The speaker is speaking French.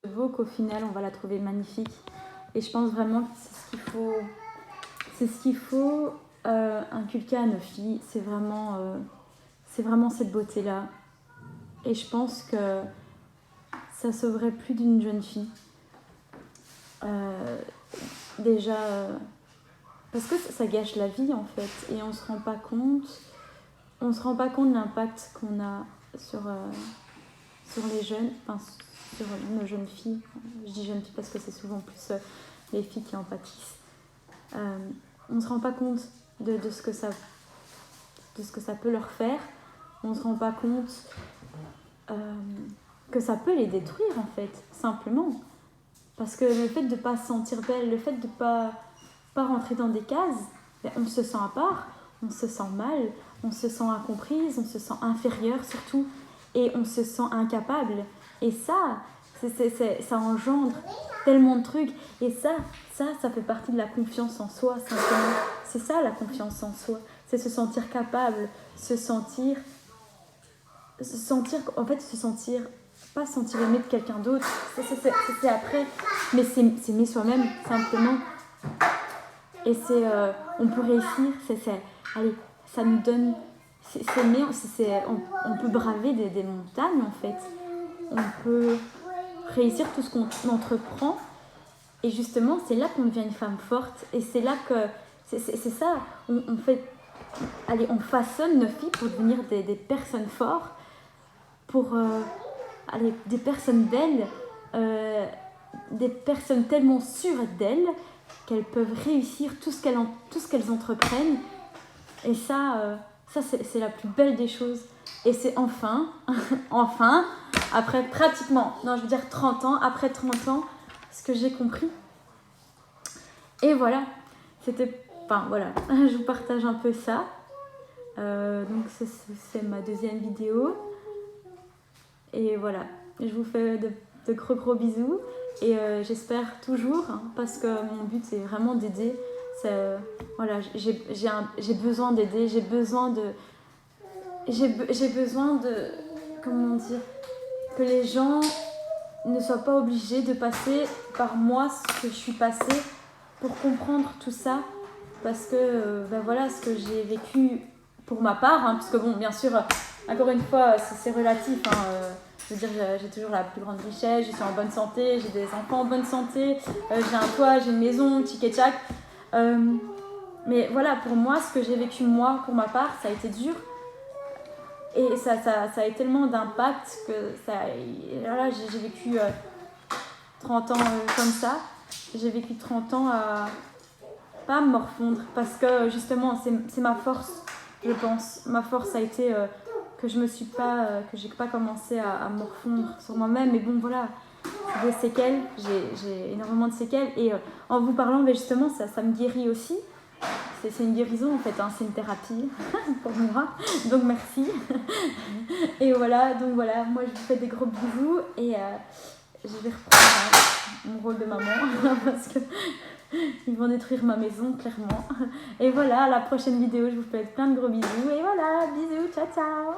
beau qu'au final on va la trouver magnifique. Et je pense vraiment que c'est ce qu'il faut inculquer à nos filles. C'est vraiment cette beauté-là. Et je pense que ça sauverait plus d'une jeune fille. Déjà, parce que ça gâche la vie en fait. Et on se rend pas compte de l'impact qu'on a sur les jeunes, enfin sur nos jeunes filles. Je dis jeunes filles parce que c'est souvent plus les filles qui en pâtissent. On se rend pas compte de ce que ça peut leur faire. On se rend pas compte que ça peut les détruire en fait, simplement. Parce que le fait de pas se sentir belle, le fait de pas rentrer dans des cases, on se sent à part, on se sent mal, on se sent incomprise, on se sent inférieure surtout, et on se sent incapable. Et ça engendre tellement de trucs. Et ça fait partie de la confiance en soi, simplement. C'est ça la confiance en soi. C'est se sentir capable, pas se sentir aimé de quelqu'un d'autre. C'est après, mais c'est s'aimer soi-même, simplement. Et on peut réussir, allez, ça nous donne, s'aimer, on peut braver des montagnes en fait. On peut réussir tout ce qu'on entreprend. Et justement, c'est là qu'on devient une femme forte. Et c'est là que, c'est ça, on façonne nos filles pour devenir des personnes fortes, pour des personnes belles, des personnes tellement sûres d'elles qu'elles peuvent réussir tout ce qu'elles entreprennent. Et ça c'est la plus belle des choses. Et c'est enfin, après pratiquement, 30 ans, après 30 ans, ce que j'ai compris. Et voilà, je vous partage un peu ça. Donc c'est ma deuxième vidéo. Et voilà, je vous fais de gros bisous. Et j'espère toujours, parce que mon but c'est vraiment d'aider. J'ai besoin d'aider, j'ai besoin de comment dire, que les gens ne soient pas obligés de passer par moi ce que je suis passée pour comprendre tout ça. Parce que voilà ce que j'ai vécu pour ma part, parce que bon, bien sûr, encore une fois, c'est relatif. Je veux dire, j'ai toujours la plus grande richesse, je suis en bonne santé, j'ai des enfants en bonne santé, j'ai un toit, j'ai une maison, tchic et tchac. Mais voilà, pour moi, ce que j'ai vécu moi, pour ma part, ça a été dur. Et ça a eu tellement d'impact que voilà, j'ai vécu 30 ans comme ça. J'ai vécu 30 ans à pas me morfondre, parce que justement, c'est ma force, je pense. Ma force a été que j'ai pas commencé à me morfondre sur moi-même. Mais bon, voilà, des séquelles, j'ai énormément de séquelles. Et en vous parlant, mais justement, ça me guérit aussi. C'est une guérison en fait, c'est une thérapie pour moi, donc merci. Et voilà, moi je vous fais des gros bisous et je vais reprendre mon rôle de maman parce que ils vont détruire ma maison clairement. Et voilà, à la prochaine vidéo, je vous fais plein de gros bisous et voilà, bisous, ciao ciao.